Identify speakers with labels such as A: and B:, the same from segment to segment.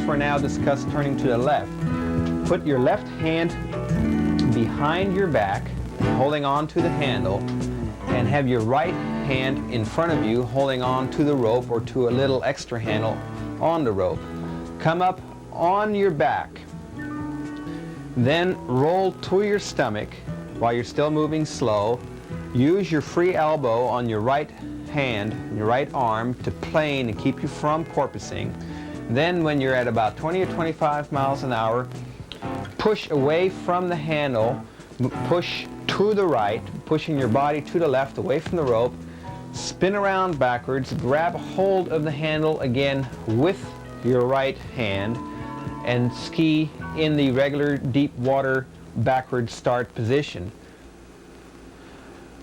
A: we're now discuss turning to the left. Put your left hand behind your back, holding on to the handle, and have your right hand in front of you holding on to the rope or to a little extra handle on the rope. Come up on your back. Then roll to your stomach while you're still moving slow. Use your free elbow on your right hand, your right arm, to plane and keep you from porpoising. Then when you're at about 20 or 25 miles an hour, push away from the handle, push to the right, pushing your body to the left, away from the rope, spin around backwards, grab a hold of the handle again with your right hand, and ski in the regular deep water backward start position.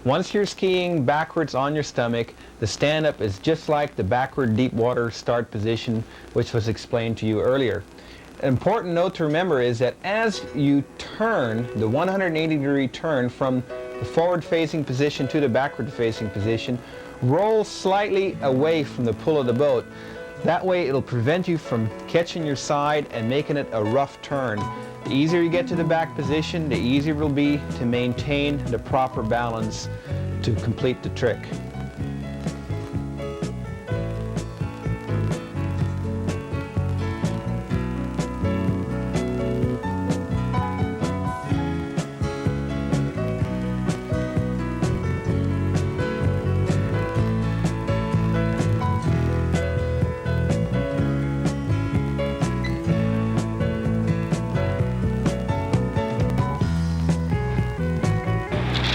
A: Once you're skiing backwards on your stomach, the stand-up is just like the backward deep water start position, which was explained to you earlier. An important note to remember is that as you turn, the 180-degree turn from the forward-facing position to the backward-facing position, roll slightly away from the pull of the boat. That way it'll prevent you from catching your side and making it a rough turn. The easier you get to the back position, the easier it will be to maintain the proper balance to complete the trick.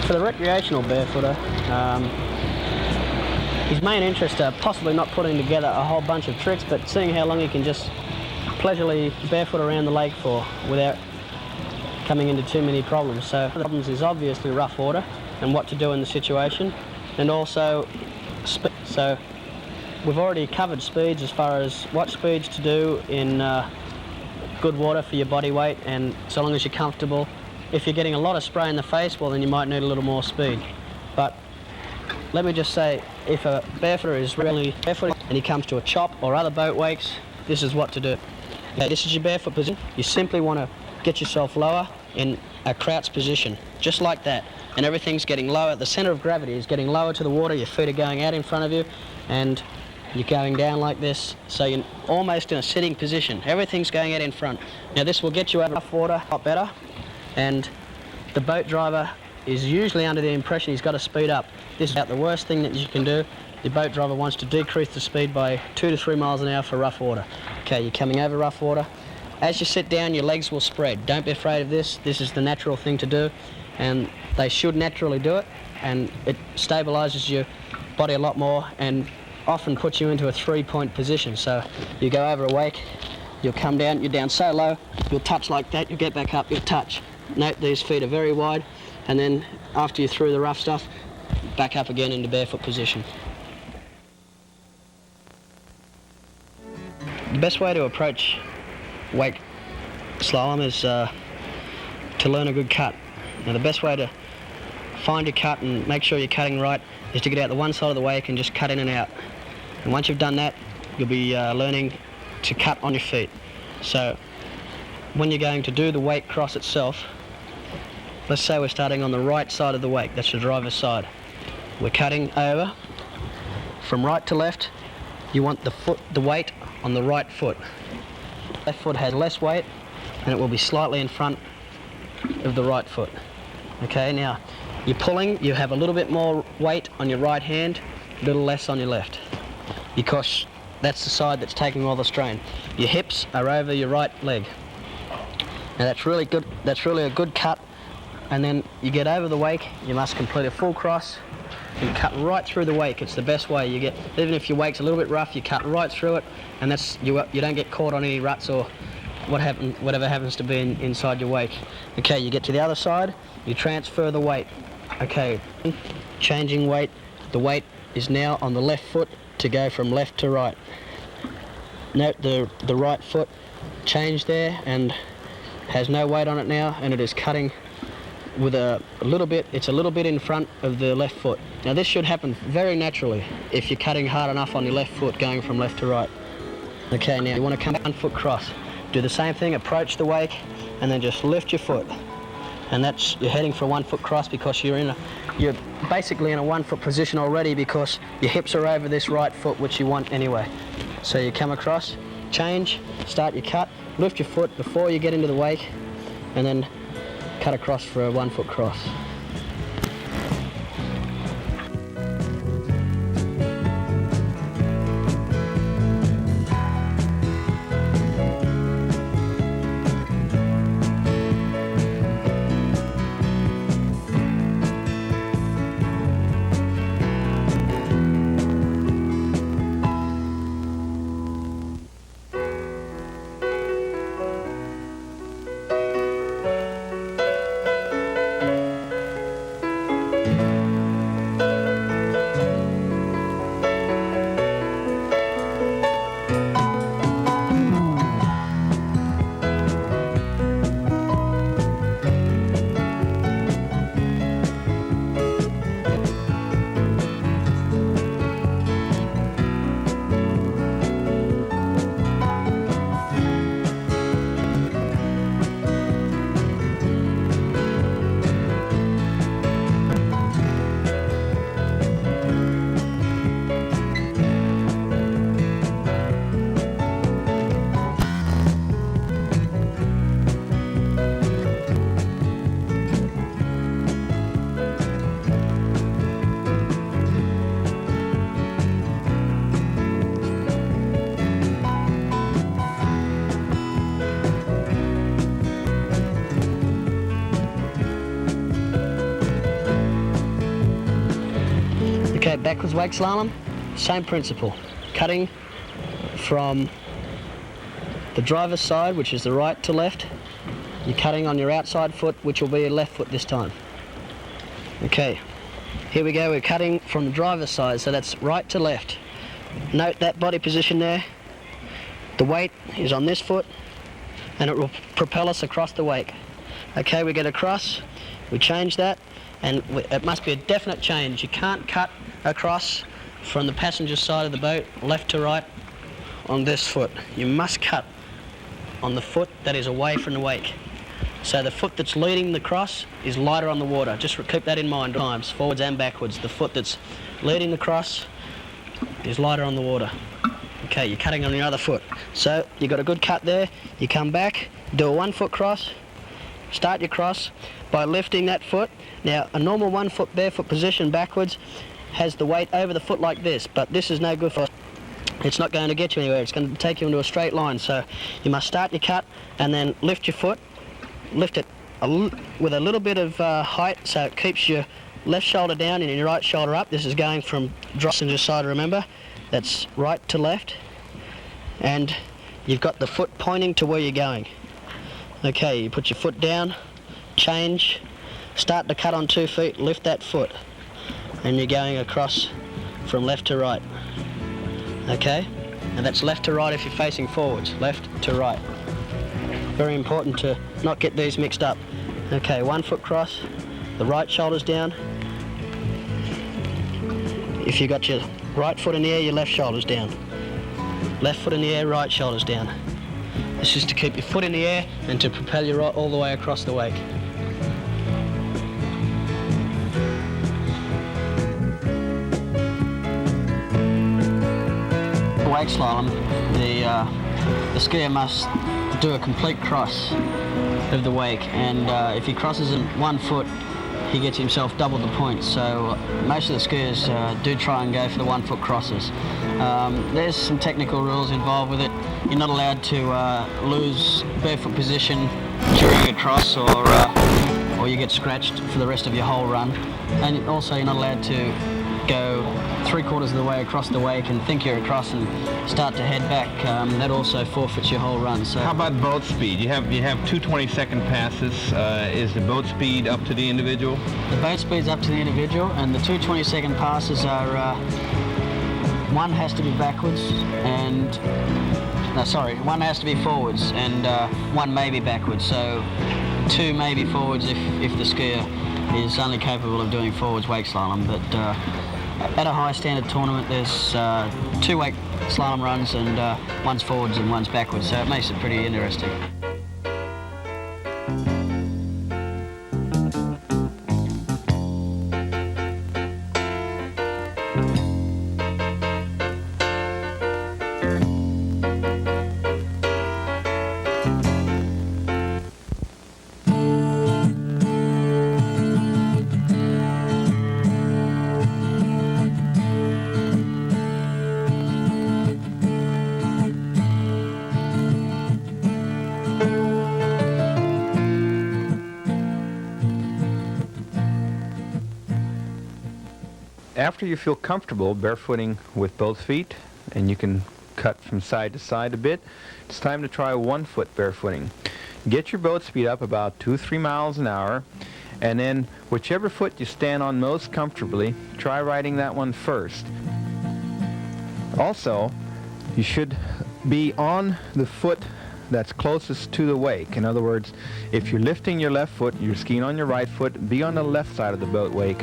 B: For the recreational barefooter, his main interests are possibly not putting together a whole bunch of tricks, but seeing how long he can just leisurely barefoot around the lake for without coming into too many problems. So the problems is obviously rough water and what to do in the situation, and also speed. So we've already covered speeds as far as what speeds to do in good water for your body weight, and so long as you're comfortable. If you're getting a lot of spray in the face, well then you might need a little more speed. But let me just say, if a barefooter is really barefoot and he comes to a chop or other boat wakes, this is what to do. Okay, this is your barefoot position. You simply want to get yourself lower in a crouch position, just like that. And everything's getting lower. The center of gravity is getting lower to the water. Your feet are going out in front of you, and you're going down like this, so you're almost in a sitting position. Everything's going out in front. Now this will get you over rough water a lot better. And the boat driver is usually under the impression he's got to speed up. This is about the worst thing that you can do. Your boat driver wants to decrease the speed by 2 to 3 miles an hour for rough water. Okay, you're coming over rough water. As you sit down, your legs will spread. Don't be afraid of this. This is the natural thing to do, and they should naturally do it, and it stabilizes your body a lot more and often puts you into a 3-point position. So you go over a wake, you'll come down, you're down so low, you'll touch like that, you'll get back up, you'll touch. Note these feet are very wide, and then after you're through the rough stuff, back up again into barefoot position. The best way to approach wake slalom is to learn a good cut. Now the best way to find your cut and make sure you're cutting right is to get out the one side of the wake and just cut in and out. And once you've done that, you'll be learning to cut on your feet. So when you're going to do the wake cross itself, let's say we're starting on the right side of the wake, that's the driver's side. We're cutting over from right to left. You want the weight on the right foot. Left foot has less weight and it will be slightly in front of the right foot. Okay, now you're pulling, you have a little bit more weight on your right hand, a little less on your left, because that's the side that's taking all the strain. Your hips are over your right leg. Now that's really good. That's really a good cut. And then you get over the wake. You must complete a full cross and cut right through the wake. It's the best way. You get, even if your wake's a little bit rough, you cut right through it, and that's you don't get caught on any ruts or whatever happens to be inside your wake. Okay, you get to the other side. You transfer the weight. Okay, changing weight. The weight is now on the left foot to go from left to right. Note the right foot changed there and has no weight on it now, and it is cutting with a little bit, it's a little bit in front of the left foot. Now this should happen very naturally if you're cutting hard enough on your left foot going from left to right. Okay, now you want to come 1 foot cross. Do the same thing, approach the wake, and then just lift your foot. And that's, you're heading for a 1 foot cross because you're basically in a 1 foot position already because your hips are over this right foot, which you want anyway. So you come across, change, start your cut, lift your foot before you get into the wake, and then cut across for a 1 foot cross. Okay, backwards wake slalom, same principle. Cutting from the driver's side, which is the right to left. You're cutting on your outside foot, which will be your left foot this time. Okay, here we go, we're cutting from the driver's side, so that's right to left. Note that body position there. The weight is on this foot, and it will propel us across the wake. Okay, we get across, we change that, and it must be a definite change. You can't cut across from the passenger side of the boat, left to right, on this foot. You must cut on the foot that is away from the wake. So the foot that's leading the cross is lighter on the water. Just keep that in mind times, forwards and backwards. The foot that's leading the cross is lighter on the water. Okay, you're cutting on your other foot. So you've got a good cut there. You come back, do a 1 foot cross, start your cross by lifting that foot. Now, a normal 1 foot barefoot position backwards has the weight over the foot like this, but this is no good for us. It's not going to get you anywhere. It's going to take you into a straight line. So you must start your cut and then lift your foot, lift it with a little bit of height so it keeps your left shoulder down and your right shoulder up. This is going from passenger side, remember. That's right to left. And you've got the foot pointing to where you're going. Okay, you put your foot down, change, start the cut on 2 feet, lift that foot, and you're going across from left to right. Okay, and that's left to right if you're facing forwards, left to right. Very important to not get these mixed up. Okay, 1 foot cross, the right shoulder's down. If you got your right foot in the air, your left shoulder's down. Left foot in the air, right shoulder's down. This is to keep your foot in the air and to propel you right all the way across the wake. Wake slalom, the skier must do a complete cross of the wake, and if he crosses in 1 foot, he gets himself double the points. So most of the skiers do try and go for the 1 foot crosses. There's some technical rules involved with it. You're not allowed to lose barefoot position during a cross, or you get scratched for the rest of your whole run. And also you're not allowed to go 3/4 of the way across the wake and think you're across and start to head back. That also forfeits your whole run. So
C: how about boat speed? You have 2 20-second passes. Is the boat speed up to the individual?
B: The boat speed's up to the individual, and the 2 20-second passes are one has to be backwards and one has to be forwards and one may be backwards. So 2 may be forwards if the skier is only capable of doing forwards wake slalom, but At a high standard tournament, there's 2 wake slalom runs, and one's forwards and one's backwards, so it makes it pretty interesting.
A: After you feel comfortable barefooting with both feet, and you can cut from side to side a bit, it's time to try 1 foot barefooting. Get your boat speed up about 2-3 miles an hour, and then whichever foot you stand on most comfortably, try riding that one first. Also, you should be on the foot that's closest to the wake. In other words, if you're lifting your left foot, you're skiing on your right foot, be on the left side of the boat wake,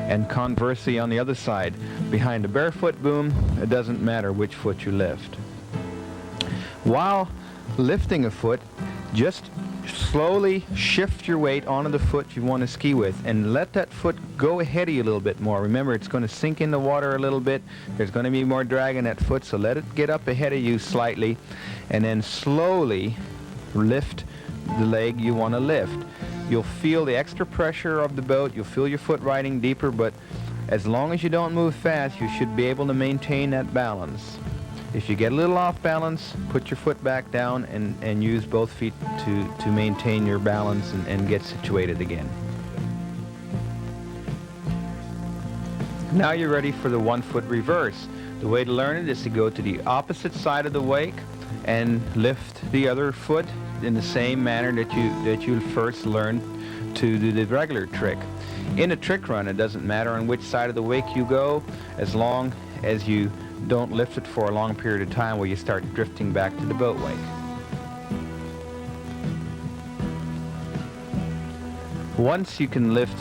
A: and conversely on the other side. Behind a barefoot boom, it doesn't matter which foot you lift. While lifting a foot, just slowly shift your weight onto the foot you want to ski with, and let that foot go ahead of you a little bit more. Remember, it's going to sink in the water a little bit. There's going to be more drag in that foot, so let it get up ahead of you slightly, and then slowly lift the leg you want to lift. You'll feel the extra pressure of the boat, you'll feel your foot riding deeper, but as long as you don't move fast, you should be able to maintain that balance. If you get a little off balance, put your foot back down and use both feet to maintain your balance and get situated again. Now you're ready for the 1 foot reverse. The way to learn it is to go to the opposite side of the wake and lift the other foot in the same manner that you first learned to do the regular trick. In a trick run, it doesn't matter on which side of the wake you go, as long as you don't lift it for a long period of time where you start drifting back to the boat wake. Once you can lift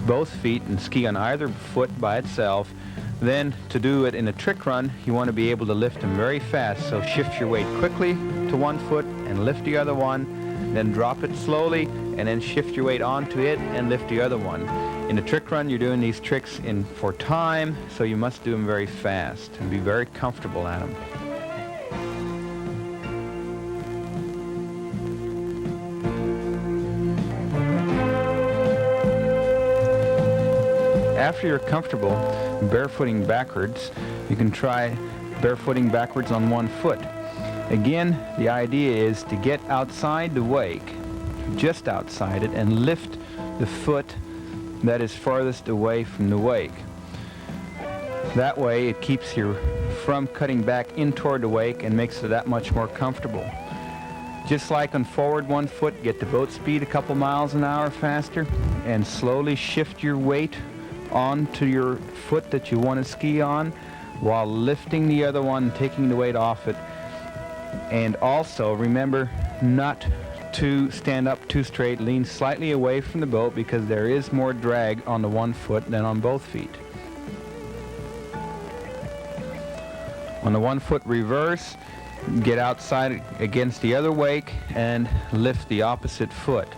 A: both feet and ski on either foot by itself, then to do it in a trick run, you want to be able to lift them very fast. So shift your weight quickly to 1 foot and lift the other one, then drop it slowly and then shift your weight onto it and lift the other one. In a trick run, you're doing these tricks for time, so you must do them very fast and be very comfortable at them. After you're comfortable barefooting backwards, you can try barefooting backwards on 1 foot. Again, the idea is to get outside the wake, just outside it, and lift the foot that is farthest away from the wake. That way it keeps you from cutting back in toward the wake and makes it that much more comfortable. Just like on forward 1 foot, get the boat speed a couple miles an hour faster and slowly shift your weight onto your foot that you want to ski on while lifting the other one, taking the weight off it. And also remember not to stand up too straight, lean slightly away from the boat because there is more drag on the 1 foot than on both feet. On the 1 foot reverse, get outside against the other wake and lift the opposite foot.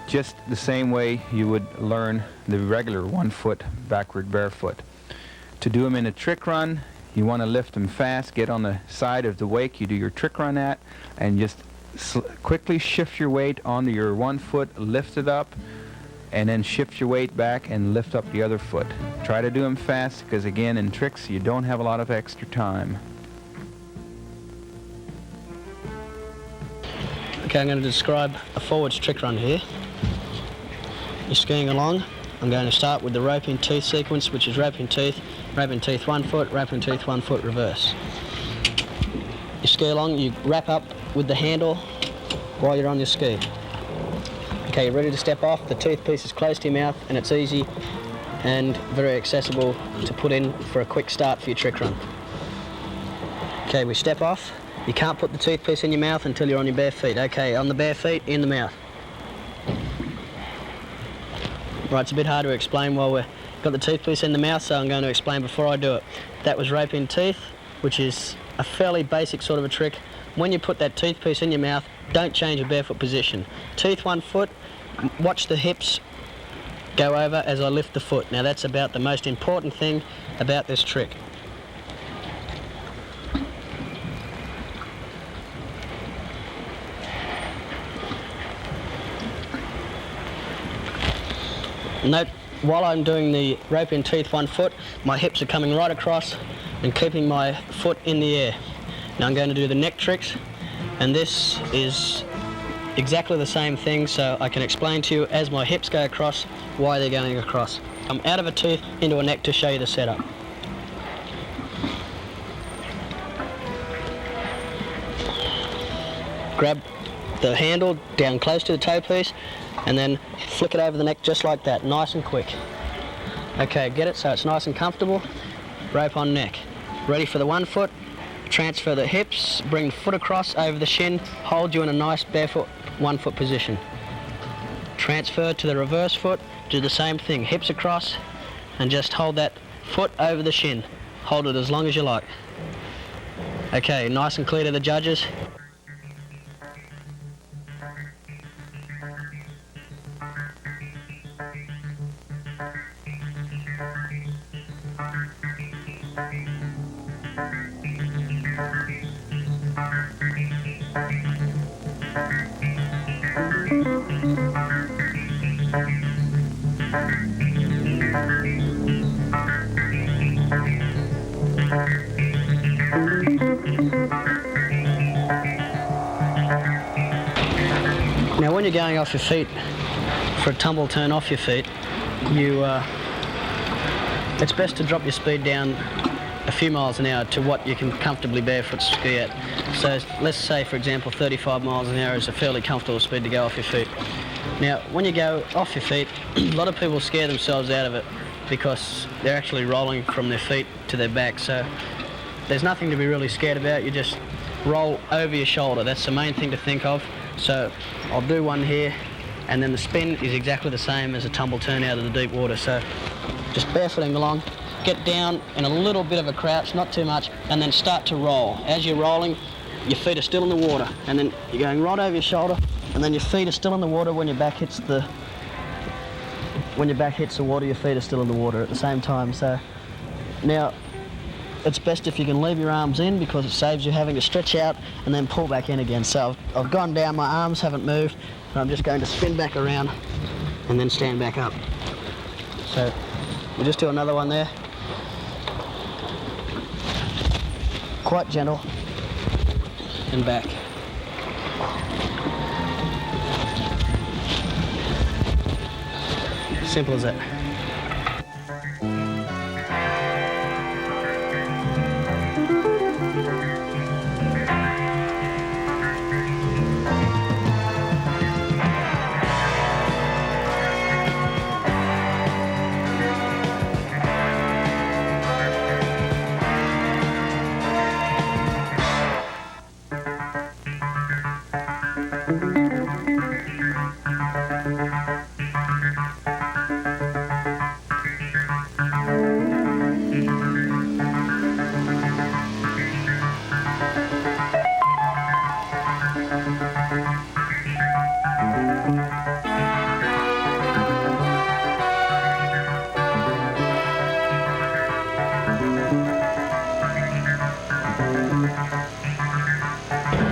A: Just the same way you would learn the regular 1 foot backward barefoot. To do them in a trick run, you want to lift them fast, get on the side of the wake you do your trick run at, and just quickly shift your weight onto your 1 foot, lift it up, and then shift your weight back and lift up the other foot. Try to do them fast because, again, in tricks you don't have a lot of extra time.
B: Okay, I'm going to describe a forwards trick run here. You're skiing along. I'm going to start with the rope in teeth sequence, which is rope in teeth 1 foot, rope in teeth 1 foot reverse. You ski along, you wrap up with the handle while you're on your ski. Okay, you're ready to step off. The tooth piece is close to your mouth and it's easy and very accessible to put in for a quick start for your trick run. Okay, we step off. You can't put the tooth piece in your mouth until you're on your bare feet. Okay, on the bare feet, in the mouth. Right, it's a bit hard to explain while we're got the tooth piece in the mouth, so I'm going to explain before I do it. That was rope in teeth, which is a fairly basic sort of a trick. When you put that tooth piece in your mouth, don't change your barefoot position. Teeth 1 foot, watch the hips go over as I lift the foot. Now that's about the most important thing about this trick. Note, while I'm doing the rope in teeth 1 foot, my hips are coming right across and keeping my foot in the air. Now I'm going to do the neck tricks, and this is exactly the same thing, so I can explain to you as my hips go across why they're going across. I'm out of a tooth into a neck to show you the setup. Grab the handle down close to the toe piece and then flick it over the neck just like that, nice and quick. Okay, get it so it's nice and comfortable. Rope on neck. Ready for the 1 foot, transfer the hips, bring the foot across over the shin, hold you in a nice barefoot 1 foot position. Transfer to the reverse foot, do the same thing, hips across and just hold that foot over the shin. Hold it as long as you like. Okay, nice and clear to the judges. Now when you're going off your feet for a tumble turn off your feet, it's best to drop your speed down a few miles an hour to what you can comfortably barefoot ski at. So let's say, for example, 35 miles an hour is a fairly comfortable speed to go off your feet. Now when you go off your feet, a lot of people scare themselves out of it because they're actually rolling from their feet to their back. So there's nothing to be really scared about. You just roll over your shoulder. That's the main thing to think of. So I'll do one here, and then the spin is exactly the same as a tumble turn out of the deep water. So just barefooting along, get down in a little bit of a crouch, not too much, and then start to roll. As you're rolling, your feet are still in the water, and then you're going right over your shoulder, and then your feet are still in the water. When your back hits the water, your feet are still in the water at the same time. So now it's best if you can leave your arms in because it saves you having to stretch out and then pull back in again. So I've gone down, my arms haven't moved, and I'm just going to spin back around and then stand back up. So we'll just do another one there. Quite gentle and back. Simple as that.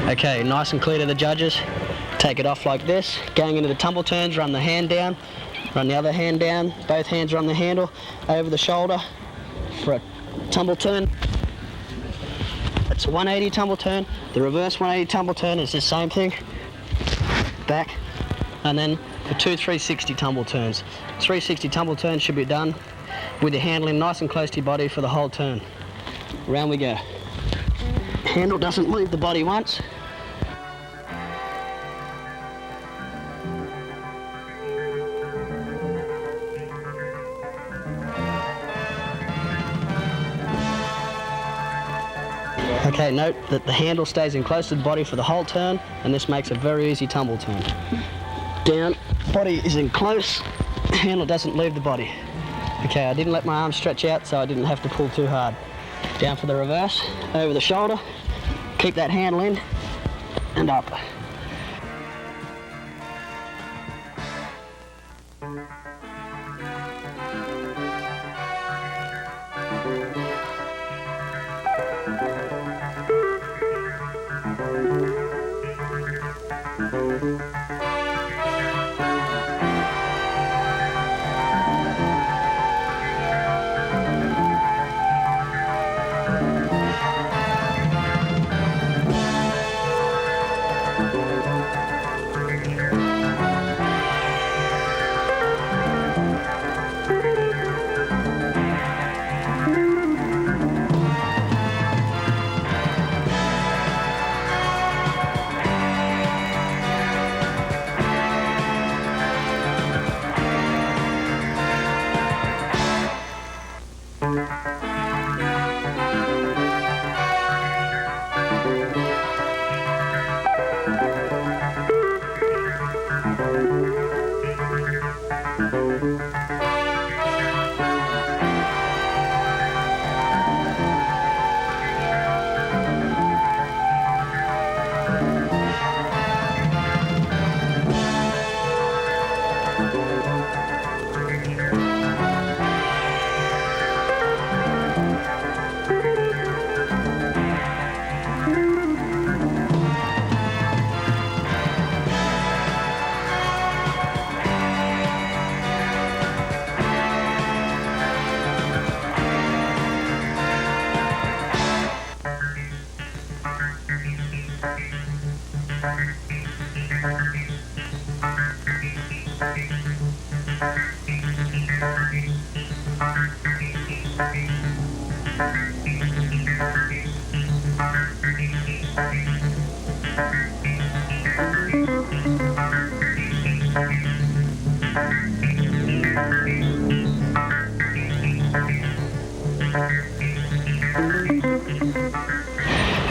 B: Okay, nice and clear to the judges. Take it off like this. Going into the tumble turns, run the hand down, run the other hand down, both hands are on the handle, over the shoulder for a tumble turn. It's a 180 tumble turn. The reverse 180 tumble turn is the same thing. Back, and then the 2 360 tumble turns. 360 tumble turns should be done with your handling nice and close to your body for the whole turn. Around we go. Handle doesn't leave the body once. Okay, note that the handle stays in close to the body for the whole turn, and this makes a very easy tumble turn. Down, body is in close, handle doesn't leave the body. Okay, I didn't let my arms stretch out so I didn't have to pull too hard. Down for the reverse, over the shoulder, keep that handle in, and up.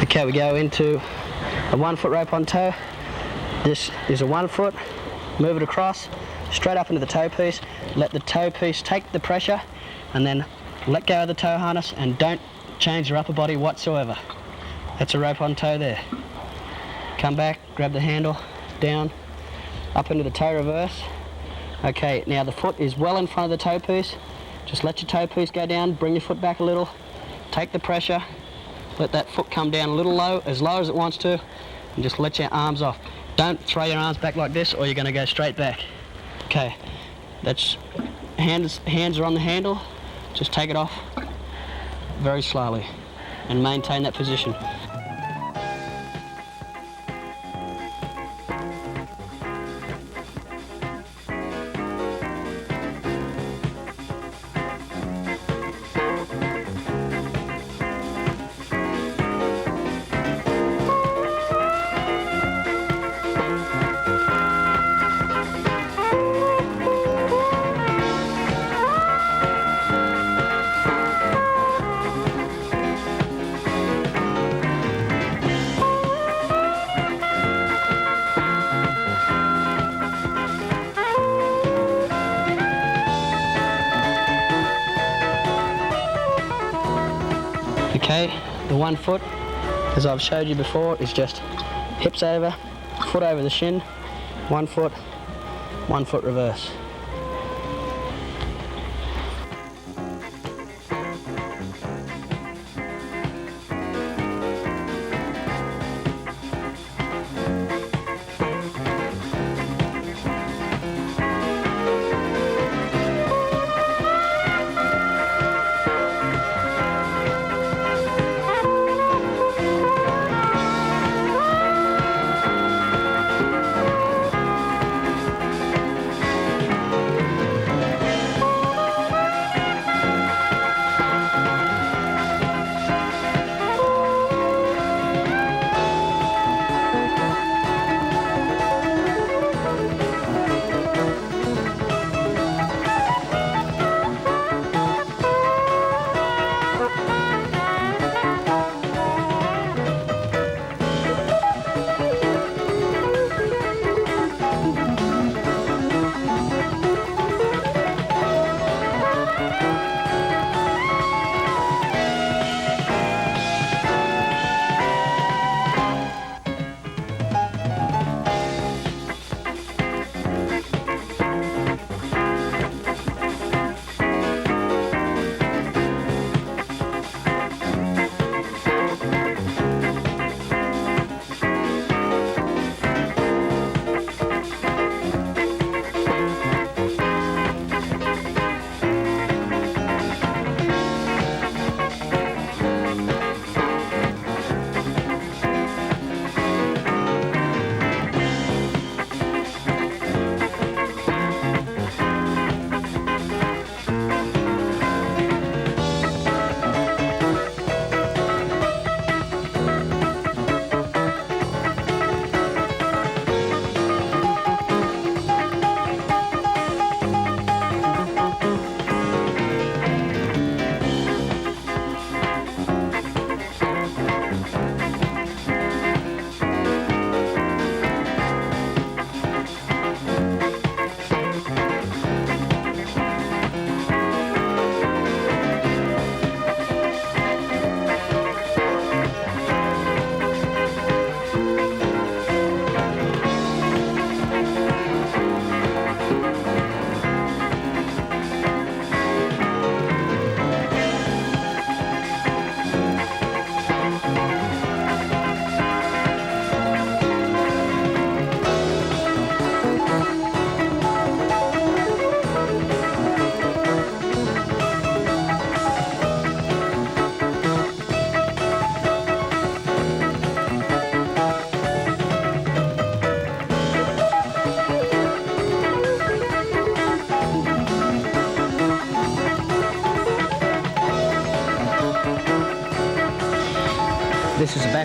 B: Okay, we go into a 1 foot rope on toe. This is a 1 foot, move it across, straight up into the toe piece, let the toe piece take the pressure, and then let go of the toe harness and don't change your upper body whatsoever. That's a rope on toe there. Come back, grab the handle, down, up into the toe reverse. Okay, now the foot is well in front of the toe piece. Just let your toe piece go down, bring your foot back a little, take the pressure, let that foot come down a little low as it wants to, and just let your arms off. Don't throw your arms back like this or you're going to go straight back. Okay, that's hands are on the handle, just take it off very slowly and maintain that position. Okay, the 1 foot, as I've showed you before, is just hips over, foot over the shin, 1 foot reverse.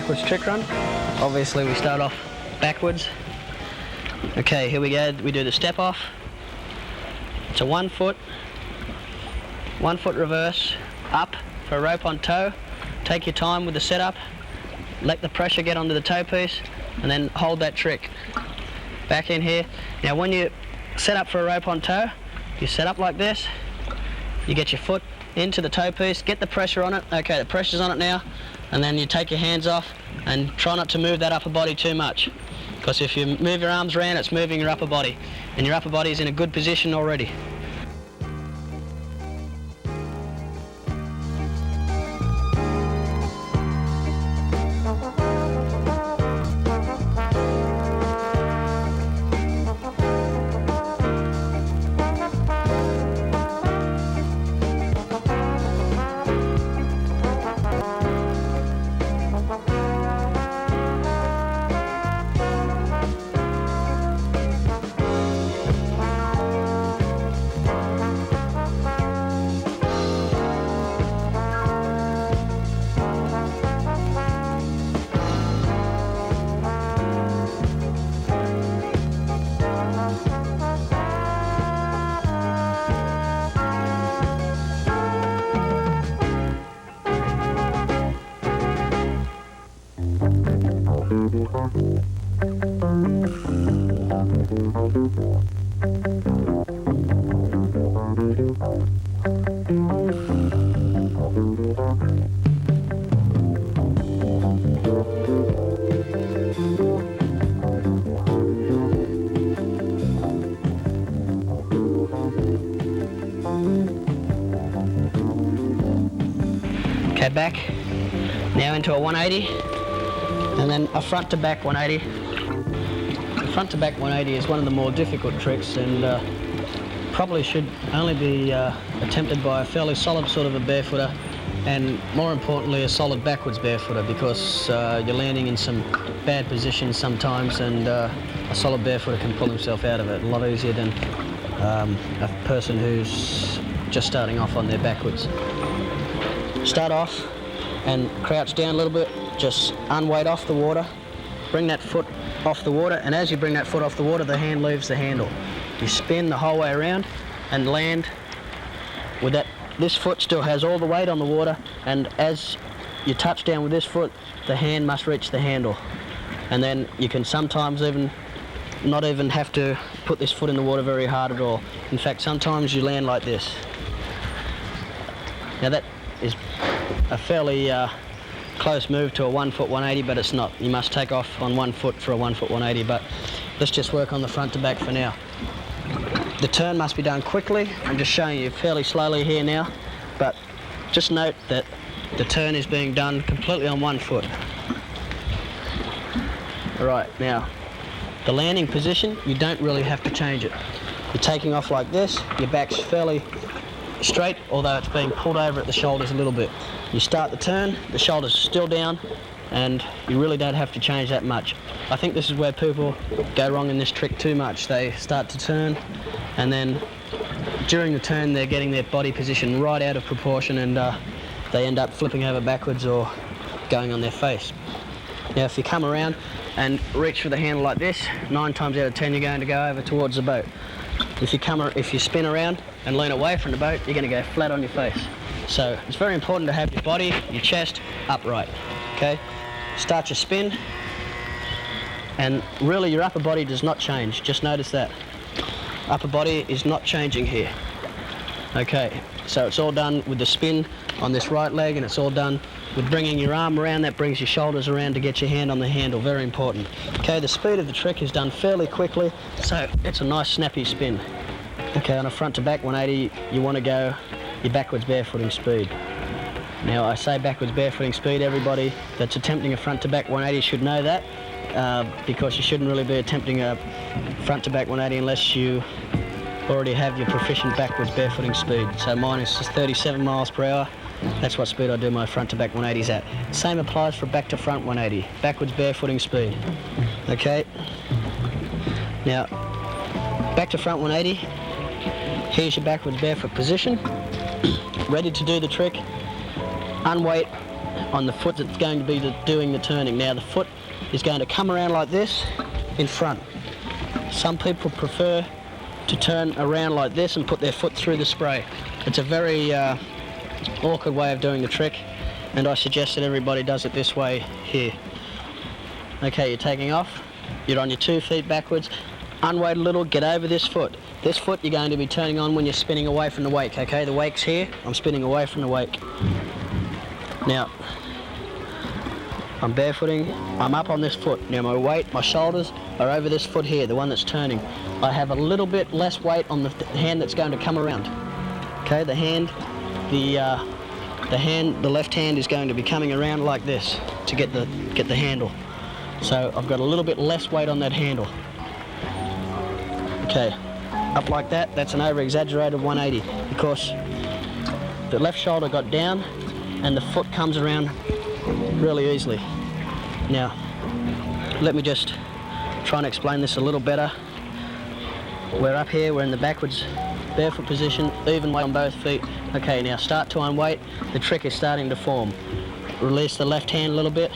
B: backwards trick run. Obviously we start off backwards. Okay, here we go. We do the step off. It's a 1 foot reverse, up for a rope on toe. Take your time with the setup. Let the pressure get onto the toe piece and then hold that trick. Back in here. Now when you set up for a rope on toe, you set up like this, you get your foot into the toe piece, get the pressure on it. Okay, the pressure's on it now, and then you take your hands off and try not to move that upper body too much, because if you move your arms around, it's moving your upper body, and your upper body is in a good position already. Okay, back. Now into a 180, and then a front to back 180. The front to back 180 is one of the more difficult tricks, and probably should only be attempted by a fairly solid sort of a barefooter, and more importantly a solid backwards barefooter, because you're landing in some bad positions sometimes, and a solid barefooter can pull himself out of it a lot easier than a person who's just starting off on their backwards. Start off and crouch down a little bit, just unweight off the water, bring that foot off the water, and as you bring that foot off the water, the hand leaves the handle. You spin the whole way around and land with that. This foot still has all the weight on the water, and as you touch down with this foot, the hand must reach the handle. And then you can sometimes not even have to put this foot in the water very hard at all. In fact, sometimes you land like this. Now that is a fairly close move to a 1 foot 180, but it's not. You must take off on 1 foot for a 1 foot 180, but let's just work on the front to back for now. The turn must be done quickly. I'm just showing you fairly slowly here now, but just note that the turn is being done completely on 1 foot. All right, now the landing position, you don't really have to change it. You're taking off like this, your back's fairly straight, although it's being pulled over at the shoulders a little bit. You start the turn, the shoulders are still down, and you really don't have to change that much. I think this is where people go wrong in this trick too much. They start to turn, and then during the turn they're getting their body position right out of proportion, and they end up flipping over backwards or going on their face. Now if you come around and reach for the handle like this, 9 times out of 10 you're going to go over towards the boat. If you spin around and lean away from the boat, you're going to go flat on your face. So it's very important to have your body, your chest upright. Okay? Start your spin, and really your upper body does not change. Just notice that. Upper body is not changing here. Okay, so it's all done with the spin on this right leg, and it's all done with bringing your arm around. That brings your shoulders around to get your hand on the handle. Very important. Okay, the speed of the trick is done fairly quickly, so it's a nice snappy spin. Okay, on a front to back 180, you want to go your backwards barefooting speed. Now I say backwards barefooting speed, everybody that's attempting a front to back 180 should know that, because you shouldn't really be attempting a front to back 180 unless you already have your proficient backwards barefooting speed. So mine is 37 miles per hour. That's what speed I do my front to back 180s at. Same applies for back to front 180, backwards barefooting speed. Okay, now back to front 180, here's your backwards barefoot position, ready to do the trick. Unweight on the foot that's going to be doing the turning. Now the foot is going to come around like this in front. Some people prefer to turn around like this and put their foot through the spray. It's a very awkward way of doing the trick, and I suggest that everybody does it this way here. Okay, you're taking off, you're on your 2 feet backwards, unweight a little, get over this foot. This foot you're going to be turning on when you're spinning away from the wake, okay? The wake's here, I'm spinning away from the wake. Now, I'm barefooting, I'm up on this foot. Now my weight, my shoulders are over this foot here, the one that's turning. I have a little bit less weight on the hand that's going to come around. Okay, the left hand is going to be coming around like this to get the handle. So I've got a little bit less weight on that handle. Okay, up like that, that's an over-exaggerated 180 because the left shoulder got down and the foot comes around really easily. Now, let me just try and explain this a little better. We're up here, we're in the backwards barefoot position, even weight on both feet. Okay, now start to unweight. The trick is starting to form. Release the left hand a little bit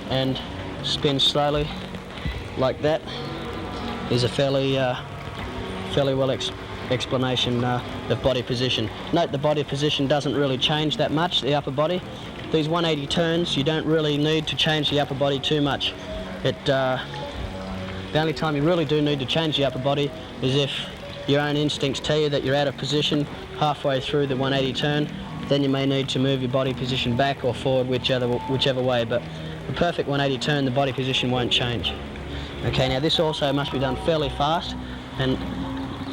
B: and spin slowly like that. Is a fairly well explanation of body position. Note the body position doesn't really change that much, the upper body. These 180 turns, you don't really need to change the upper body too much. The only time you really do need to change the upper body is if your own instincts tell you that you're out of position halfway through the 180 turn. Then you may need to move your body position back or forward, whichever way, but the perfect 180 turn, the body position won't change. Okay, now this also must be done fairly fast and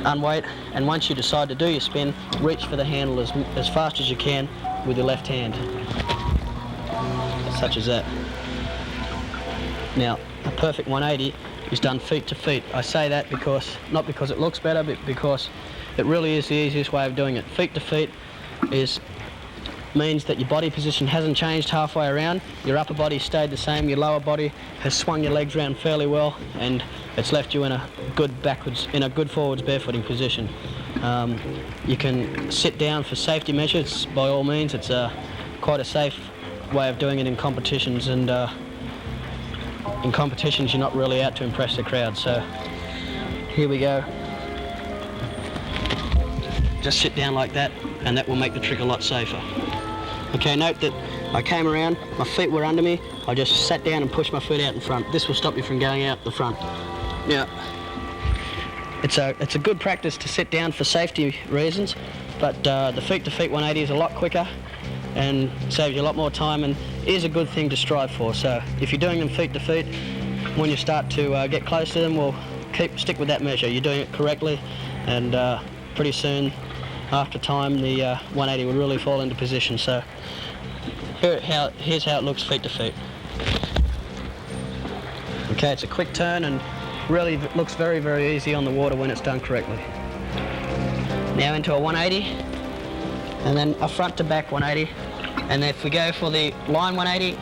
B: unweight, and once you decide to do your spin, reach for the handle as fast as you can with your left hand, such as that. Now, a perfect 180 is done feet to feet. I say that not because it looks better, but because it really is the easiest way of doing it. Feet to feet means that your body position hasn't changed halfway around, your upper body stayed the same, your lower body has swung your legs around fairly well, and it's left you in a good forwards barefooting position. You can sit down for safety measures, by all means. It's quite a safe way of doing it in competitions, and in competitions you're not really out to impress the crowd. So here we go. Just sit down like that, and that will make the trick a lot safer. Okay, note that I came around, my feet were under me, I just sat down and pushed my foot out in front. This will stop you from going out the front. Now, it's a good practice to sit down for safety reasons, but the feet to feet 180 is a lot quicker and saves you a lot more time, and is a good thing to strive for. So if you're doing them feet to feet, when you start to get close to them, stick with that measure. You're doing it correctly, and pretty soon, after time, the 180 will really fall into position. So here's how it looks feet to feet. Okay, it's a quick turn and really looks very, very easy on the water when it's done correctly. Now into a 180, and then a front to back 180. And if we go for the line 180,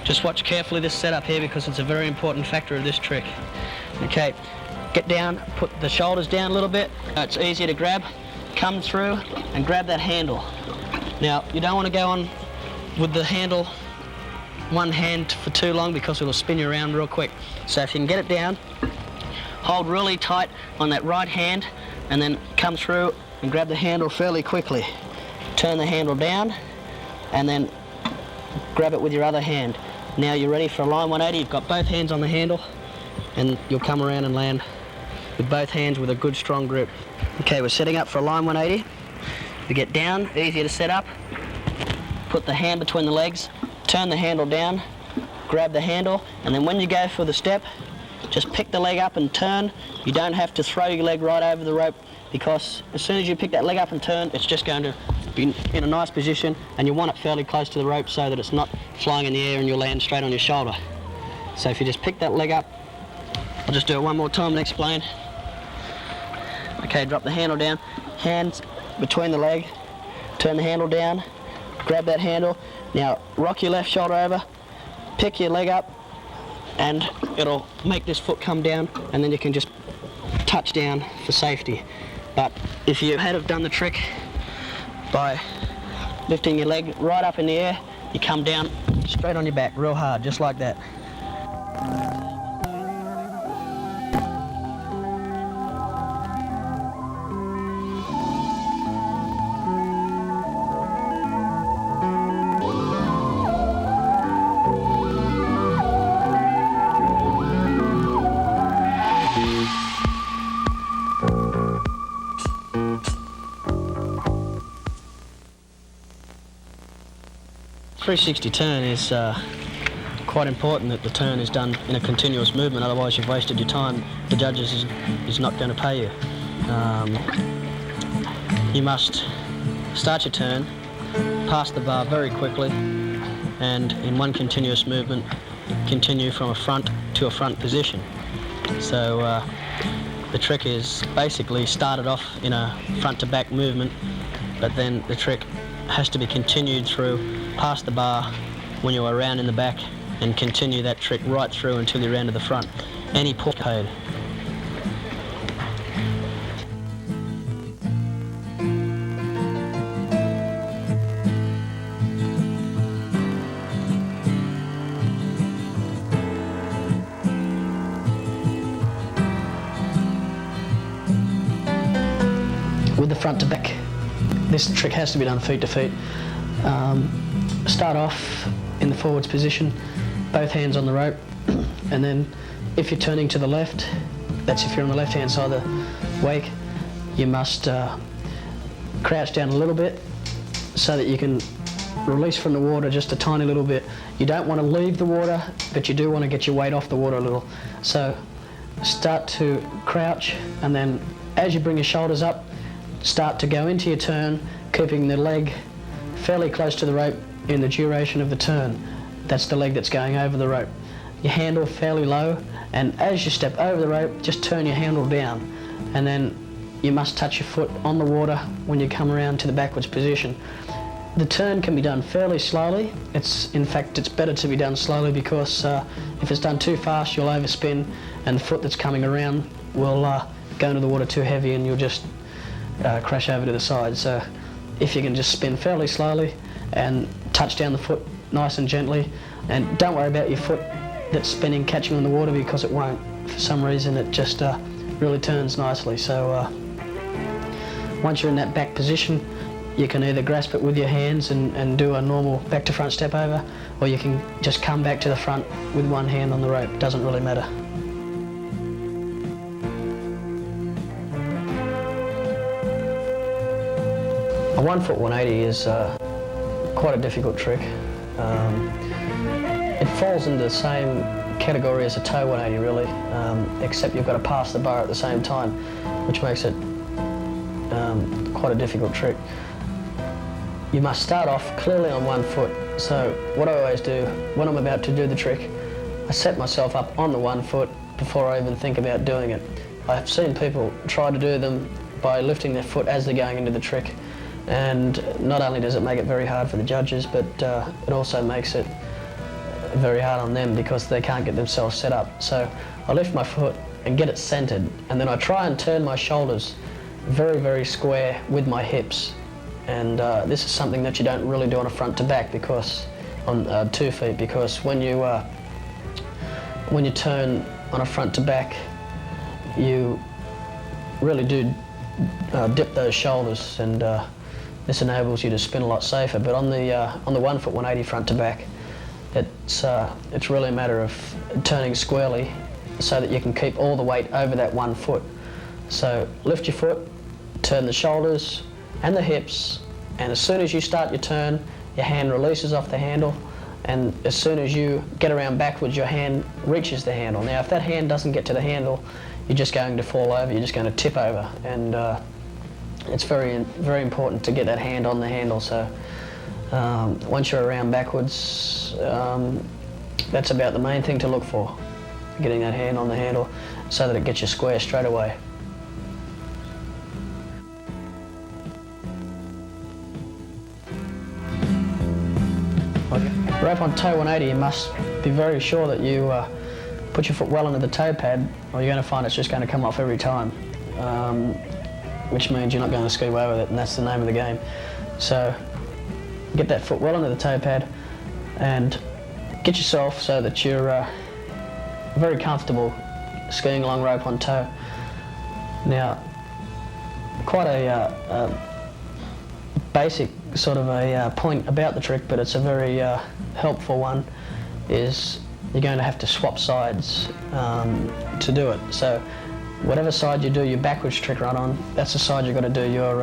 B: just watch carefully this setup here because it's a very important factor of this trick. Okay, get down, put the shoulders down a little bit. It's easier to grab. Come through and grab that handle. Now, you don't want to go on with the handle one hand for too long because it'll spin you around real quick. So if you can get it down, hold really tight on that right hand, and then come through and grab the handle fairly quickly. Turn the handle down and then grab it with your other hand. Now you're ready for a line 180. You've got both hands on the handle, and you'll come around and land with both hands with a good strong grip. Okay, we're setting up for a line 180. We get down, easier to set up. Put the hand between the legs, turn the handle down, grab the handle, and then when you go for the step, just pick the leg up and turn. You don't have to throw your leg right over the rope, because as soon as you pick that leg up and turn, it's just going to be in a nice position, and you want it fairly close to the rope so that it's not flying in the air and you'll land straight on your shoulder. So if you just pick that leg up, I'll just do it one more time and explain. Okay, drop the handle down, hands between the leg, turn the handle down, grab that handle. Now rock your left shoulder over, pick your leg up, and it'll make this foot come down, and then you can just touch down for safety. But if you had have done the trick by lifting your leg right up in the air, you come down straight on your back, real hard, just like that. .360 turn is quite important that the turn is done in a continuous movement, otherwise you've wasted your time. The judges is not going to pay you. You must start your turn, pass the bar very quickly, and in one continuous movement continue from a front to a front position. So the trick is basically started off in a front to back movement, but then the trick has to be continued through past the bar when you're around in the back, and continue that trick right through until you're round to the front. Any port code. With the front to back, this trick has to be done feet to feet. Start off in the forwards position, both hands on the rope, and then if you're turning to the left, that's if you're on the left hand side of the wake, you must crouch down a little bit so that you can release from the water just a tiny little bit. You don't want to leave the water, but you do want to get your weight off the water a little. So start to crouch, and then as you bring your shoulders up, start to go into your turn, keeping the leg fairly close to the rope in the duration of the turn. That's the leg that's going over the rope. Your handle fairly low, and as you step over the rope, just turn your handle down, and then you must touch your foot on the water when you come around to the backwards position. The turn can be done fairly slowly. In fact, it's better to be done slowly, because if it's done too fast, you'll overspin, and the foot that's coming around will go into the water too heavy, and you'll just crash over to the side. So if you can just spin fairly slowly and touch down the foot nice and gently, and don't worry about your foot that's spinning catching on the water, because it won't. For some reason it just really turns nicely. So once you're in that back position, you can either grasp it with your hands and do a normal back to front step over, or you can just come back to the front with one hand on the rope. Doesn't really matter. A 1 foot 180 is quite a difficult trick. It falls into the same category as a toe 180 really, except you've got to pass the bar at the same time, which makes it quite a difficult trick. You must start off clearly on 1 foot. So what I always do when I'm about to do the trick, I set myself up on the 1 foot before I even think about doing it. I've seen people try to do them by lifting their foot as they're going into the trick, and not only does it make it very hard for the judges, but it also makes it very hard on them, because they can't get themselves set up. So I lift my foot and get it centered, and then I try and turn my shoulders very, very square with my hips. And this is something that you don't really do on a front to back, because on 2 feet, because when you turn on a front to back, you really do dip those shoulders, and this enables you to spin a lot safer. But on the 1 foot 180 front to back, it's really a matter of turning squarely so that you can keep all the weight over that 1 foot. So lift your foot, turn the shoulders and the hips, and as soon as you start your turn, your hand releases off the handle, and as soon as you get around backwards, your hand reaches the handle. Now, if that hand doesn't get to the handle, you're just going to fall over, you're just going to tip over, and it's very, very important to get that hand on the handle. So once you're around backwards, that's about the main thing to look for, getting that hand on the handle so that it gets you square straight away. Rope on toe 180, you must be very sure that you put your foot well into the toe pad, or you're going to find it's just going to come off every time, which means you're not going to scoop over it, and that's the name of the game. So get that foot well into the toe pad, and get yourself so that you're very comfortable skiing along rope on toe. Now, quite a basic sort of a point about the trick, but it's a very helpful one, is you're going to have to swap sides to do it. So whatever side you do your backwards trick run on, that's the side you've got to do your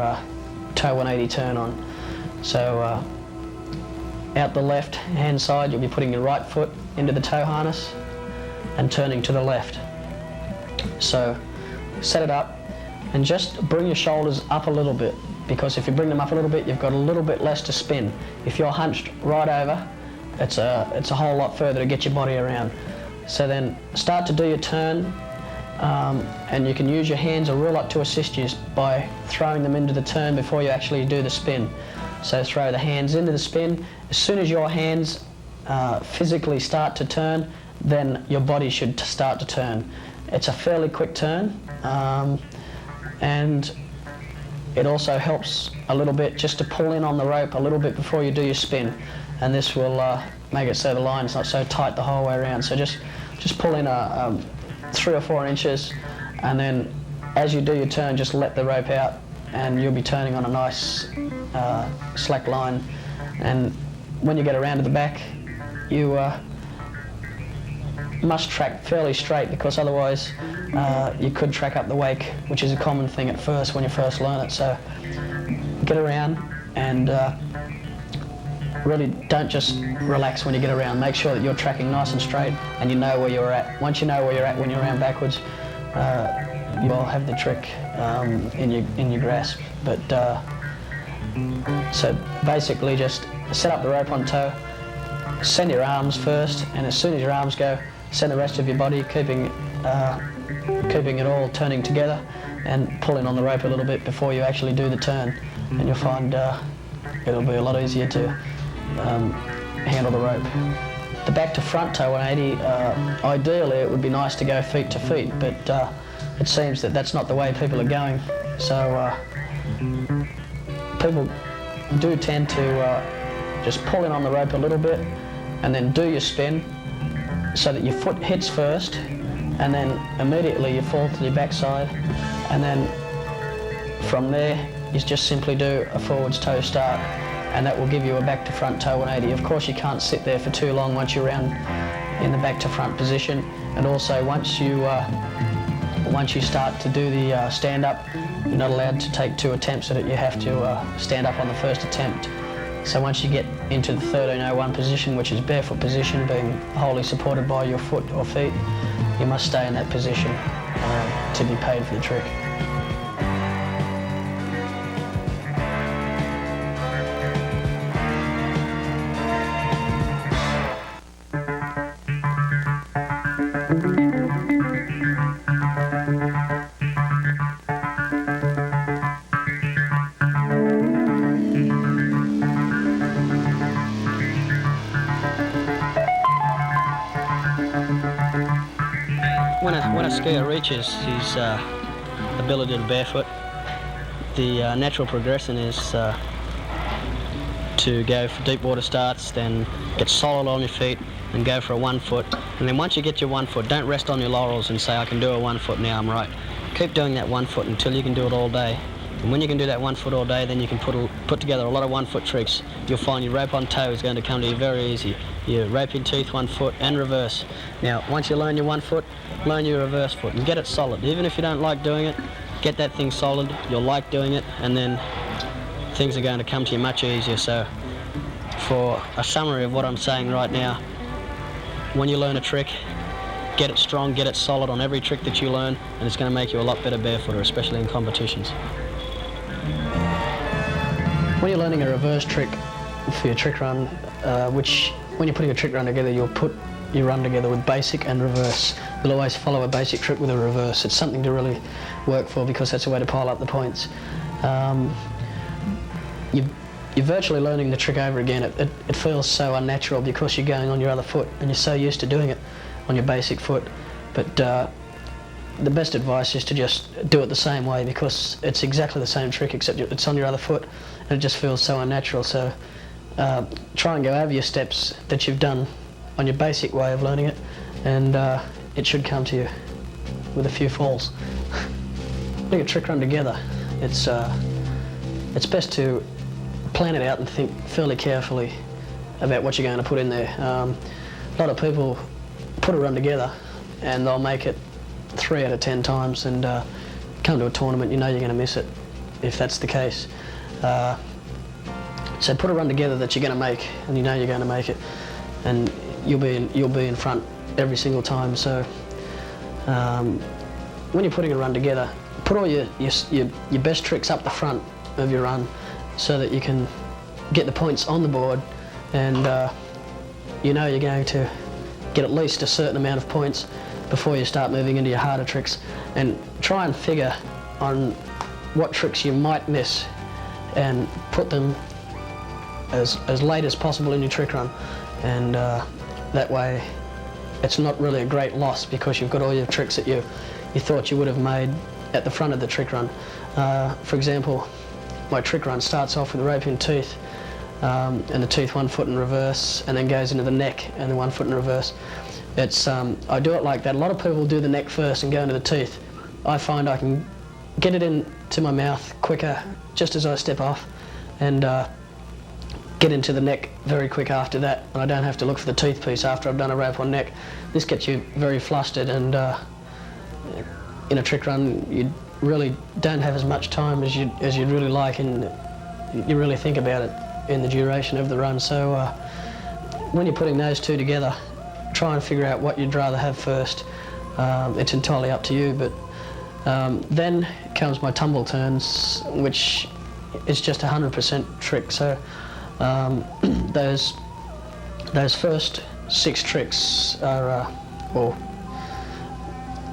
B: toe 180 turn on. So out the left hand side, you'll be putting your right foot into the toe harness and turning to the left. So set it up and just bring your shoulders up a little bit, because if you bring them up a little bit, you've got a little bit less to spin. If you're hunched right over, it's a whole lot further to get your body around. So then start to do your turn, and you can use your hands a real lot to assist you by throwing them into the turn before you actually do the spin. So throw the hands into the spin. As soon as your hands physically start to turn, then your body should start to turn. It's a fairly quick turn, and it also helps a little bit just to pull in on the rope a little bit before you do your spin, and this will make it so the line's not so tight the whole way around. So just pull in 3 or 4 inches, and then as you do your turn, just let the rope out, and you'll be turning on a nice slack line. And when you get around to the back, you must track fairly straight, because otherwise you could track up the wake, which is a common thing at first when you first learn it. So get around, and really don't just relax when you get around. Make sure that you're tracking nice and straight and you know where you're at. Once you know where you're at when you're around backwards, you'll have the trick in your grasp. But so basically just set up the rope on toe, send your arms first, and as soon as your arms go, send the rest of your body, keeping it all turning together, and pulling on the rope a little bit before you actually do the turn, and you'll find it'll be a lot easier to handle the rope. The back to front toe 180, ideally it would be nice to go feet to feet, but it seems that that's not the way people are going. So people do tend to just pull in on the rope a little bit and then do your spin so that your foot hits first, and then immediately you fall to your backside, and then from there you just simply do a forwards toe start, and that will give you a back to front toe 180. Of course, you can't sit there for too long once you're around in the back to front position, and also once you start to do the stand up, you're not allowed to take 2 attempts at it. You have to stand up on the first attempt. So once you get into the 1301 position, which is barefoot position, being wholly supported by your foot or feet, you must stay in that position to be paid for the trick. When a skier reaches his ability to barefoot, the natural progression is to go for deep water starts, then get solid on your feet and go for a 1 foot. And then once you get your 1 foot, don't rest on your laurels and say, I can do a 1 foot now, I'm right. Keep doing that 1 foot until you can do it all day. And when you can do that 1 foot all day, then you can put together a lot of 1 foot tricks. You'll find your rope on toe is going to come to you very easy. Your rope in teeth 1 foot and reverse. Now, once you learn your 1 foot, learn your reverse foot and get it solid. Even if you don't like doing it, get that thing solid. You'll like doing it, and then things are going to come to you much easier. So, for a summary of what I'm saying right now, when you learn a trick, get it strong, get it solid on every trick that you learn, and it's going to make you a lot better barefooter, especially in competitions. When you're learning a reverse trick for your trick run, which when you're putting a trick run together, you'll put your run together with basic and reverse. You'll always follow a basic trick with a reverse. It's something to really work for, because that's a way to pile up the points. You're virtually learning the trick over again. It feels so unnatural because you're going on your other foot and you're so used to doing it on your basic foot. But the best advice is to just do it the same way, because it's exactly the same trick except it's on your other foot, and it just feels so unnatural. So try and go over your steps that you've done on your basic way of learning it, and it should come to you with a few falls. Putting a trick run together, it's best to plan it out and think fairly carefully about what you're going to put in there. A lot of people put a run together and they'll make it 3 out of 10 times, and come to a tournament, you know you're going to miss it if that's the case. So put a run together that you're going to make, and you know you're going to make it, and you'll be in front every single time. So when you're putting a run together, put all your best tricks up the front of your run so that you can get the points on the board, and you know you're going to get at least a certain amount of points before you start moving into your harder tricks. And try and figure on what tricks you might miss and put them as late as possible in your trick run, and that way it's not really a great loss because you've got all your tricks that you thought you would have made at the front of the trick run. For example, my trick run starts off with a rope in tooth, and the tooth 1 foot in reverse, and then goes into the neck and the 1 foot in reverse. I do it like that. A lot of people do the neck first and go into the tooth. I find I can get it into my mouth quicker just as I step off, and get into the neck very quick after that, and I don't have to look for the tooth piece after I've done a rope on neck. This gets you very flustered, and in a trick run you really don't have as much time as you'd really like, and you really think about it in the duration of the run. So when you're putting those two together, try and figure out what you'd rather have first. It's entirely up to you, but then comes my tumble turns, which is just 100% trick. So those first 6 tricks are, well,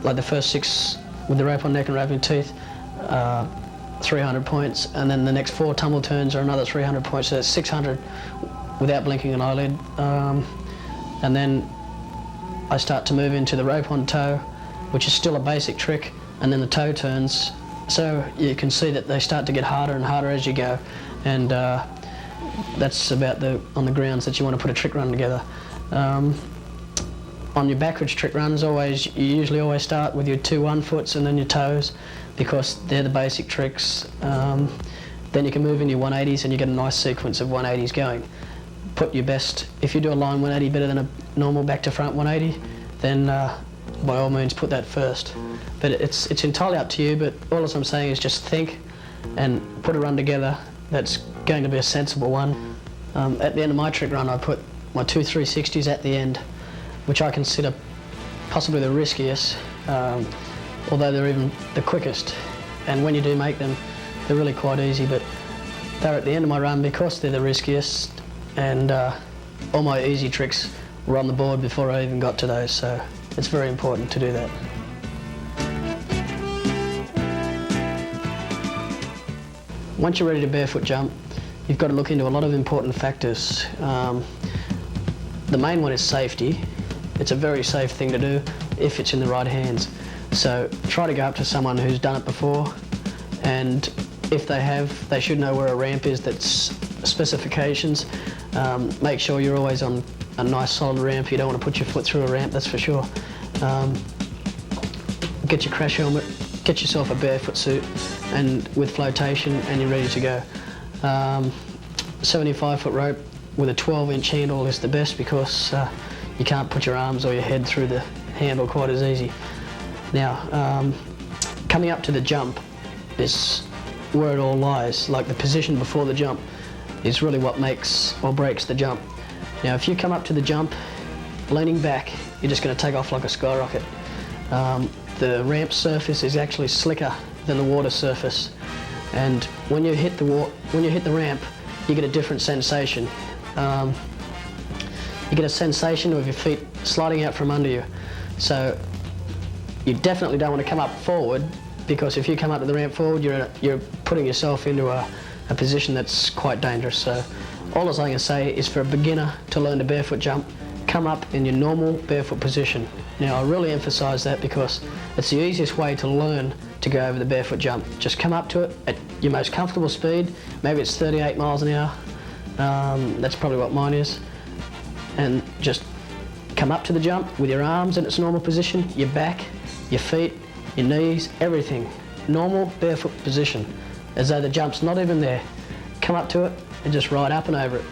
B: like the first 6 with the rope on neck and rope in teeth, 300 points, and then the next 4 tumble turns are another 300 points, so that's 600 without blinking an eyelid. And then I start to move into the rope on toe, which is still a basic trick, and then the toe turns. So you can see that they start to get harder and harder as you go, and that's about on the grounds that you want to put a trick run together. On your backwards trick runs, you usually always start with your 2 1-foots and then your toes, because they're the basic tricks. Then you can move into your 180s and you get a nice sequence of 180s going. Put your best, if you do a line 180 better than a normal back to front 180, then by all means put that first. But it's entirely up to you, but all I'm saying is just think and put a run together that's going to be a sensible one. At the end of my trick run, I put my 2 360s at the end, which I consider possibly the riskiest, although they're even the quickest. And when you do make them, they're really quite easy, but they're at the end of my run because they're the riskiest, and all my easy tricks were on the board before I even got to those, so it's very important to do that. Once you're ready to barefoot jump, you've got to look into a lot of important factors. The main one is safety. It's a very safe thing to do if it's in the right hands. So try to go up to someone who's done it before, and if they have, they should know where a ramp is that's specifications. Make sure you're always on a nice solid ramp. You don't want to put your foot through a ramp, that's for sure. Get your crash helmet, get yourself a barefoot suit and with flotation, and you're ready to go. 75-foot rope with a 12-inch handle is the best, because you can't put your arms or your head through the handle quite as easy. Now, coming up to the jump is where it all lies. Like, the position before the jump is really what makes or breaks the jump. Now, if you come up to the jump leaning back, you're just going to take off like a skyrocket. The ramp surface is actually slicker than the water surface, and when you hit the ramp, you get a different sensation. You get a sensation of your feet sliding out from under you. So you definitely don't want to come up forward, because if you come up to the ramp forward, you're putting yourself into a position that's quite dangerous. So all I'm going to say is, for a beginner to learn to barefoot jump, come up in your normal barefoot position. Now, I really emphasise that because it's the easiest way to learn to go over the barefoot jump. Just come up to it at your most comfortable speed. Maybe it's 38 miles an hour. That's probably what mine is. And just come up to the jump with your arms in its normal position, your back, your feet, your knees, everything. Normal barefoot position, as though the jump's not even there. Come up to it and just ride up and over it.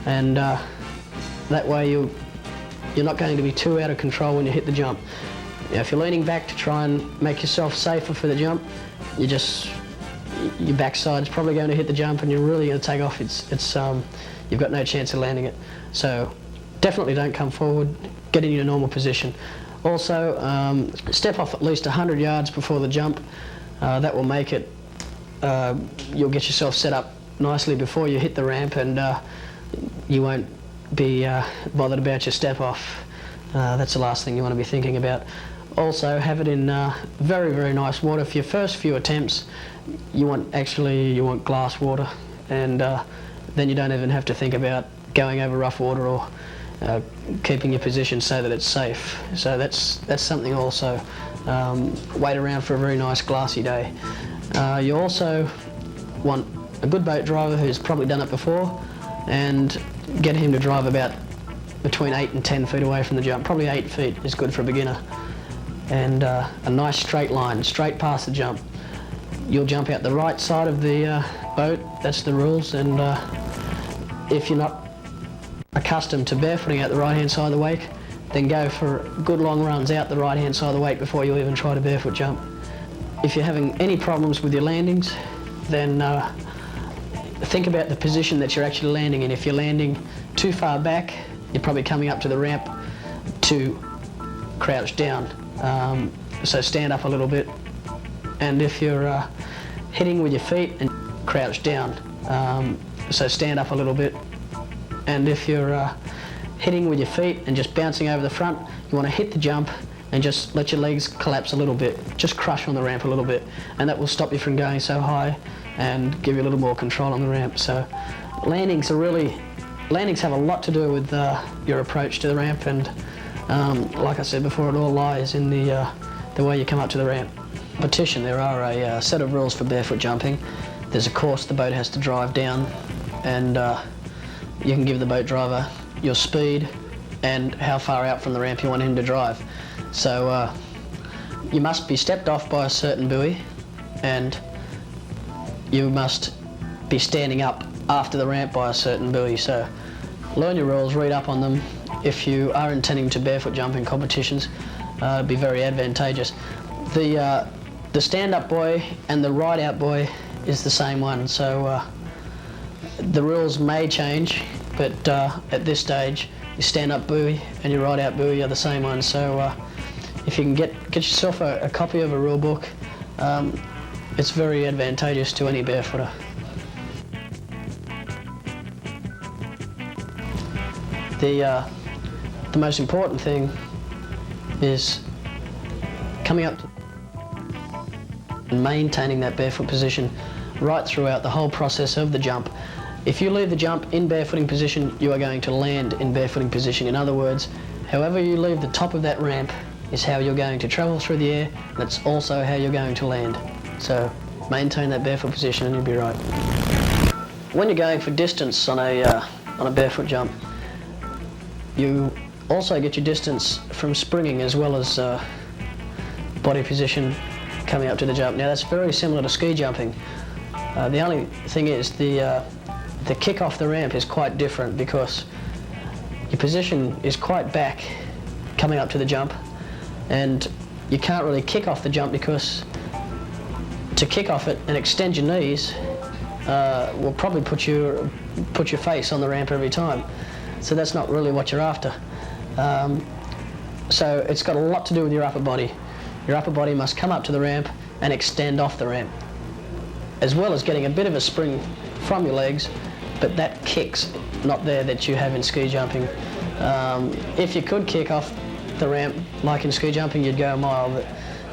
B: And that way you're not going to be too out of control when you hit the jump. Now, if you're leaning back to try and make yourself safer for the jump, your backside's probably going to hit the jump and you're really going to take off. You've got no chance of landing it. So definitely don't come forward, get in your normal position. Also, step off at least 100 yards before the jump. That will make it, you'll get yourself set up nicely before you hit the ramp, and you won't be bothered about your step off. That's the last thing you want to be thinking about. Also, have it in very, very nice water. For your first few attempts, you want glass water, and then you don't even have to think about going over rough water or keeping your position so that it's safe. So that's something also. Wait around for a very nice glassy day. You also want a good boat driver who's probably done it before, and get him to drive about between 8 and 10 feet away from the jump. Probably 8 feet is good for a beginner. And a nice straight line, straight past the jump. You'll jump out the right side of the boat, that's the rules, and if you're not accustomed to barefooting out the right-hand side of the wake, then go for good long runs out the right-hand side of the wake before you even try to barefoot jump. If you're having any problems with your landings, then think about the position that you're actually landing in. If you're landing too far back, you're probably coming up to the ramp too crouched down. So stand up a little bit. And if you're hitting with your feet and crouch down, so stand up a little bit. And if you're hitting with your feet and just bouncing over the front, you want to hit the jump and just let your legs collapse a little bit. Just crush on the ramp a little bit, and that will stop you from going so high and give you a little more control on the ramp. So landings have a lot to do with your approach to the ramp, and like I said before, it all lies in the way you come up to the ramp. Competition, there are a set of rules for barefoot jumping. There's a course the boat has to drive down, and you can give the boat driver your speed and how far out from the ramp you want him to drive. So you must be stepped off by a certain buoy, and you must be standing up after the ramp by a certain buoy. So learn your rules, read up on them. If you are intending to barefoot jump in competitions, it'd be very advantageous. The stand-up buoy and the ride-out buoy is the same one, so the rules may change, but at this stage, your stand-up buoy and your ride-out buoy are the same one. So if you can get yourself a copy of a rule book, it's very advantageous to any barefooter. The most important thing is coming up and maintaining that barefoot position right throughout the whole process of the jump. If you leave the jump in barefooting position, you are going to land in barefooting position. In other words, however you leave the top of that ramp is how you're going to travel through the air. That's also how you're going to land. So maintain that barefoot position and you'll be right. When you're going for distance on a barefoot jump, you also get your distance from springing as well as body position coming up to the jump. Now that's very similar to ski jumping. The only thing is the kick off the ramp is quite different because your position is quite back coming up to the jump, and you can't really kick off the jump because to kick off it and extend your knees will probably put your face on the ramp every time. So that's not really what you're after. So it's got a lot to do with your upper body. Your upper body must come up to the ramp and extend off the ramp, as well as getting a bit of a spring from your legs, but that kick's not there that you have in ski jumping. If you could kick off the ramp like in ski jumping, you'd go a mile, but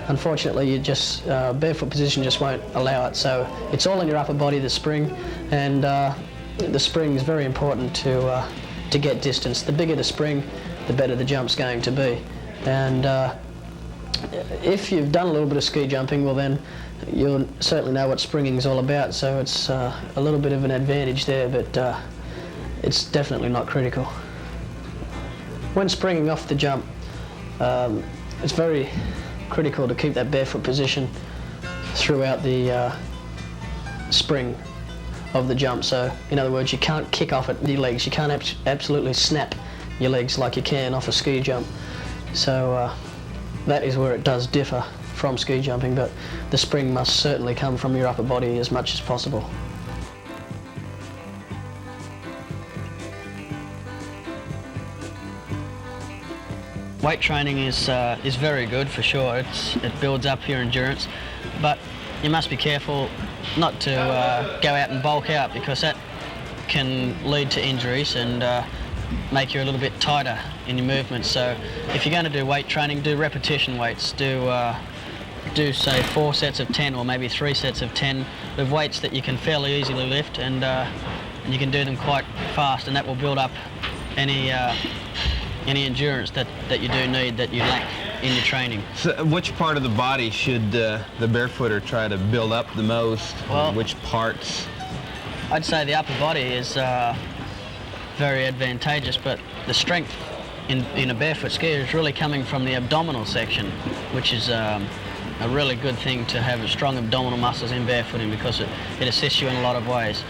B: unfortunately barefoot position just won't allow it. So it's all in your upper body, the spring, and the spring is very important to get distance. The bigger the spring, the better the jump's going to be. And if you've done a little bit of ski jumping, well then you'll certainly know what springing is all about, so it's a little bit of an advantage there, but it's definitely not critical. When springing off the jump, it's very critical to keep that barefoot position throughout the spring of the jump. So, in other words, you can't kick off at your legs. You can't absolutely snap your legs like you can off a ski jump. So that is where it does differ from ski jumping, but the spring must certainly come from your upper body as much as possible. Weight training is very good for sure. It builds up your endurance, but you must be careful not to go out and bulk out, because that can lead to injuries and make you a little bit tighter in your movements. So if you're going to do weight training, do repetition weights. Do say 4 sets of 10 or maybe 3 sets of 10 with weights that you can fairly easily lift, and you can do them quite fast, and that will build up any endurance that you do need that you lack in your training.
C: So which part of the body should the barefooter try to build up the most?
B: Well,
C: which parts?
B: I'd say the upper body is very advantageous, but the strength in a barefoot skier is really coming from the abdominal section, which is a really good thing to have strong abdominal muscles in barefooting, because it assists you in a lot of ways.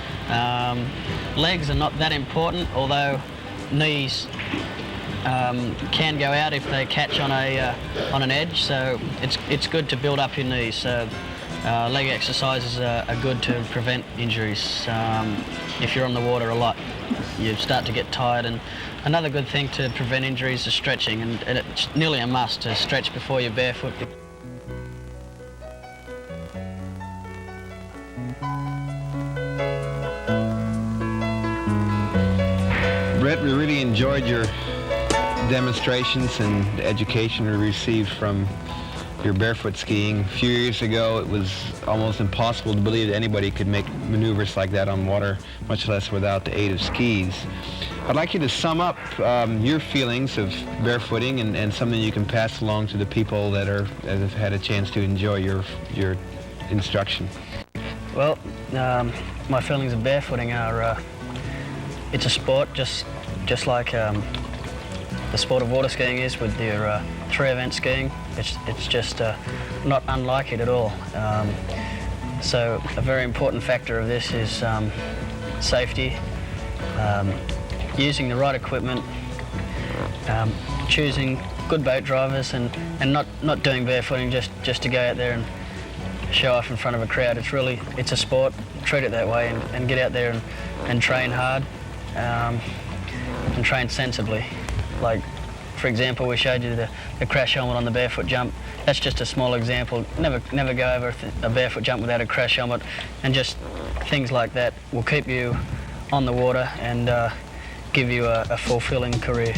B: Legs are not that important, although knees can go out if they catch on an edge, so it's good to build up your knees. So leg exercises are good to prevent injuries. If you're on the water a lot, you start to get tired, and another good thing to prevent injuries is stretching, and it's nearly a must to stretch before you're barefoot.
C: Brett, we really enjoyed your demonstrations and the education we received from your barefoot skiing. A few years ago, it was almost impossible to believe that anybody could make maneuvers like that on water, much less without the aid of skis. I'd like you to sum up your feelings of barefooting and something you can pass along to the people that have had a chance to enjoy your instruction.
B: Well, my feelings of barefooting are it's a sport just like the sport of water skiing is with your 3-event skiing. It's just not unlike it at all. So a very important factor of this is safety, using the right equipment, choosing good boat drivers, and not doing barefooting just to go out there and show off in front of a crowd. It's a sport. Treat it that way, and get out there and train hard, and train sensibly. Like, for example, we showed you the crash helmet on the barefoot jump. That's just a small example. Never go over a barefoot jump without a crash helmet, and just things like that will keep you on the water and give you a fulfilling career.